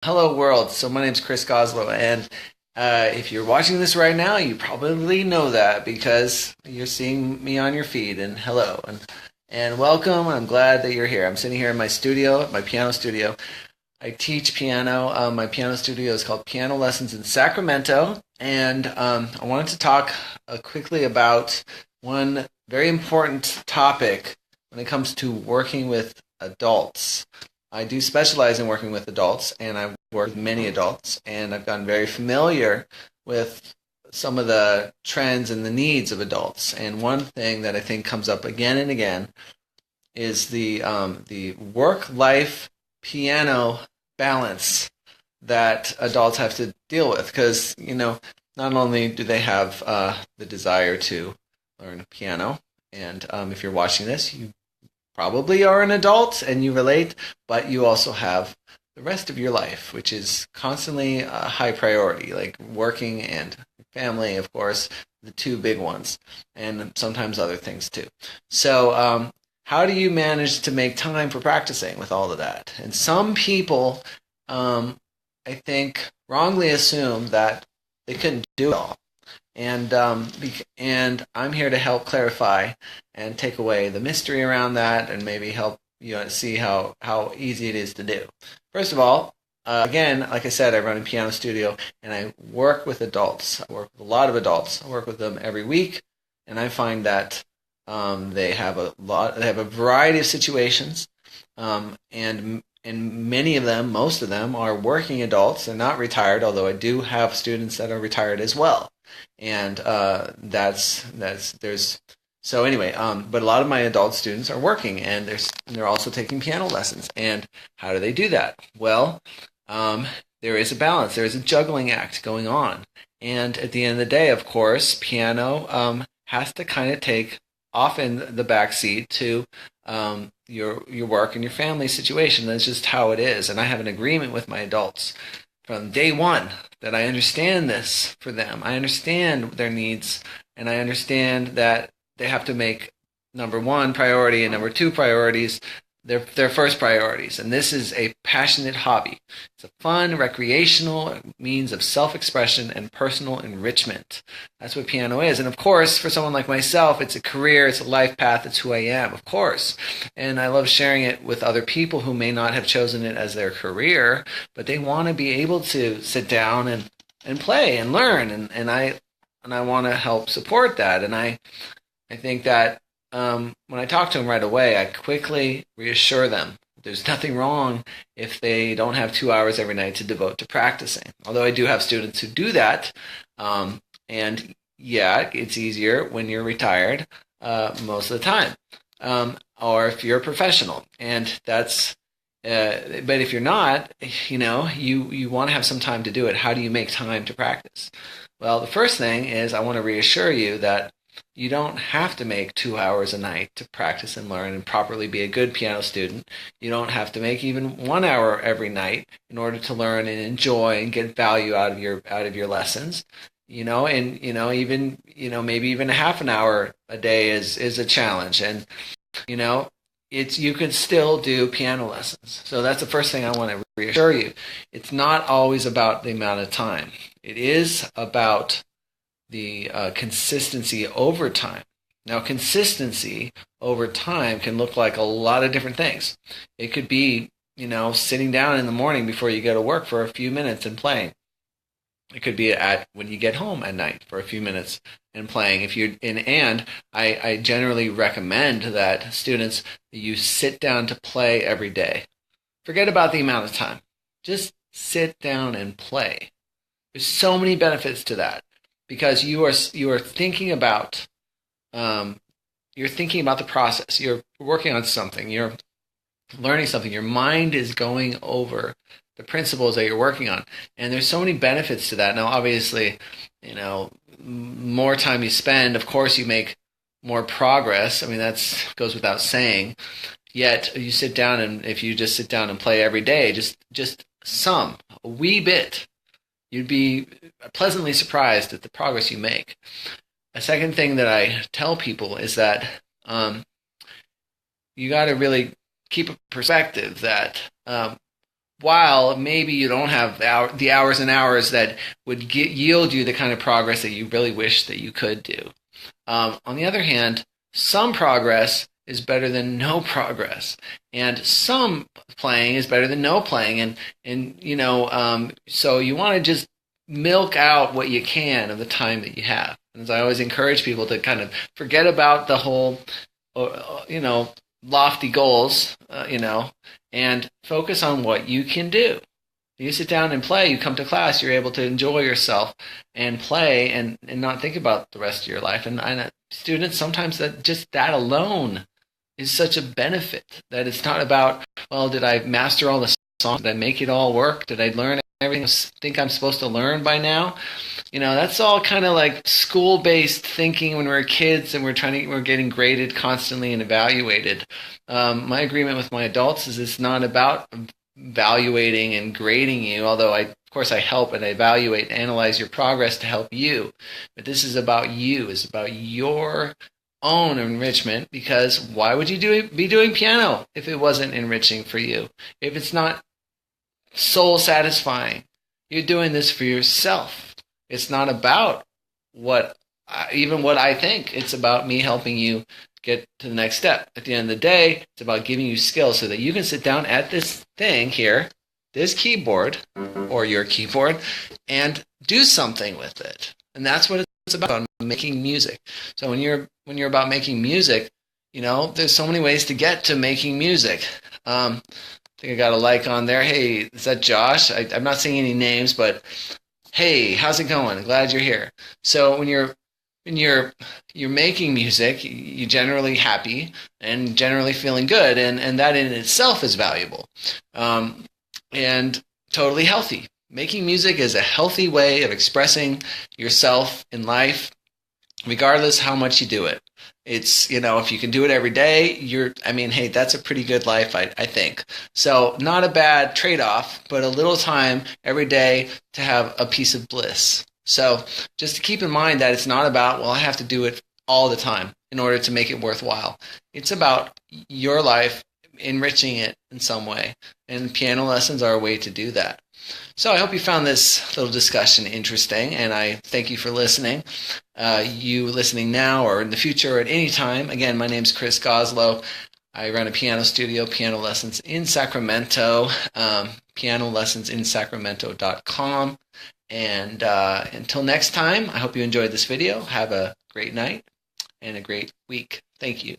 Hello, world. So my name's Chris Goslow, and if you're watching this right now, you probably know that because you're seeing me on your feed. And hello, and welcome. I'm glad that you're here. I'm sitting here in my studio, my piano studio. I teach piano. My piano studio is called Piano Lessons in Sacramento, and I wanted to talk quickly about one very important topic when it comes to working with adults. I do specialize in working with adults, and I've worked with many adults, and I've gotten very familiar with some of the trends and the needs of adults. And one thing that I think comes up again and again is the work-life piano balance that adults have to deal with. Because not only do they have the desire to learn piano, and if you're watching this, you probably are an adult and you relate, but you also have the rest of your life, which is constantly a high priority, like working and family, of course, the two big ones, and sometimes other things too. So, how do you manage to make time for practicing with all of that? And some people, I think, wrongly assume that they couldn't do it all. And I'm here to help clarify and take away the mystery around that, and maybe help you see how easy it is to do. First of all, again, like I said, I run a piano studio and I work with adults. I work with a lot of adults. I work with them every week, and I find that they have a variety of situations, and many of them, most of them, are working adults. They're not retired, although I do have students that are retired as well. And there's so anyway. But a lot of my adult students are working, and they're also taking piano lessons. And how do they do that? Well, there is a balance. There is a juggling act going on. And at the end of the day, of course, piano has to kind of take often the back seat to your work and your family situation. That's just how it is. And I have an agreement with my adults from day one that I understand this for them. I understand their needs, and I understand that they have to make number one priority and number two priorities their first priorities. And this is a passionate hobby. It's a fun, recreational means of self-expression and personal enrichment. That's what piano is. And of course, for someone like myself, it's a career, it's a life path, it's who I am, of course. And I love sharing it with other people who may not have chosen it as their career, but they want to be able to sit down and play and learn. And I want to help support that. And I think that when I talk to them right away, I quickly reassure them there's nothing wrong if they don't have 2 hours every night to devote to practicing. Although I do have students who do that, and yeah, it's easier when you're retired most of the time, or if you're a professional, and that's. But if you're not, you want to have some time to do it. How do you make time to practice? Well, the first thing is I want to reassure you that you don't have to make 2 hours a night to practice and learn and properly be a good piano student. You don't have to make even 1 hour every night in order to learn and enjoy and get value out of your lessons. Even maybe even a half an hour a day is a challenge, and you can still do piano lessons. So that's the first thing I want to reassure you. It's not always about the amount of time. It is about the consistency over time. Now, consistency over time can look like a lot of different things. It could be, sitting down in the morning before you go to work for a few minutes and playing. It could be when you get home at night for a few minutes and playing. And I generally recommend that students, you sit down to play every day. Forget about the amount of time. Just sit down and play. There's so many benefits to that, because you are thinking about the process. You're working on something. You're learning something. Your mind is going over the principles that you're working on, and there's so many benefits to that. Now, obviously, more time you spend, of course, you make more progress. I mean, that goes without saying. Yet, you sit down, and if you just sit down and play every day, just a wee bit, you'd be pleasantly surprised at the progress you make. A second thing that I tell people is that you got to really keep a perspective that while maybe you don't have the hours and hours that would yield you the kind of progress that you really wish that you could do. On the other hand, some progress is better than no progress, and some playing is better than no playing, and so you want to just milk out what you can of the time that you have. And as I always encourage people to kind of forget about the whole, lofty goals, and focus on what you can do. You sit down and play, you come to class, you're able to enjoy yourself and play and not think about the rest of your life. And students, sometimes that alone is such a benefit that it's not about, well, did I master all the songs? Did I make it all work? Did I learn everything I think I'm supposed to learn by now? That's all kind of like school-based thinking when we're kids and we're getting graded constantly and evaluated. My agreement with my adults is it's not about evaluating and grading you, although of course I help and evaluate and analyze your progress to help you. But this is about you. It's about your own enrichment, because why would you be doing piano if it wasn't enriching for you? If it's not soul satisfying? You're doing this for yourself. It's not about what I think. It's about me helping you get to the next step. At the end of the day, it's about giving you skills so that you can sit down at this thing here, this keyboard, or your keyboard, and do something with it. And that's what it's about, making music. So when you're about making music, there's so many ways to get to making music. I think I got a like on there. Hey, is that Josh? I'm not saying any names, but hey, how's it going? Glad you're here. So when you're making music, you're generally happy and generally feeling good, and that in itself is valuable, and totally healthy. Making music is a healthy way of expressing yourself in life, regardless how much you do it. It's, if you can do it every day, hey, that's a pretty good life, I think. So not a bad trade-off, but a little time every day to have a piece of bliss. So just to keep in mind that it's not about, well, I have to do it all the time in order to make it worthwhile. It's about your life, enriching it in some way. And piano lessons are a way to do that. So I hope you found this little discussion interesting, and I thank you for listening. You listening now or in the future or at any time. Again, my name's Chris Goslow. I run a piano studio, Piano Lessons in Sacramento, pianolessonsinsacramento.com. And until next time, I hope you enjoyed this video. Have a great night and a great week. Thank you.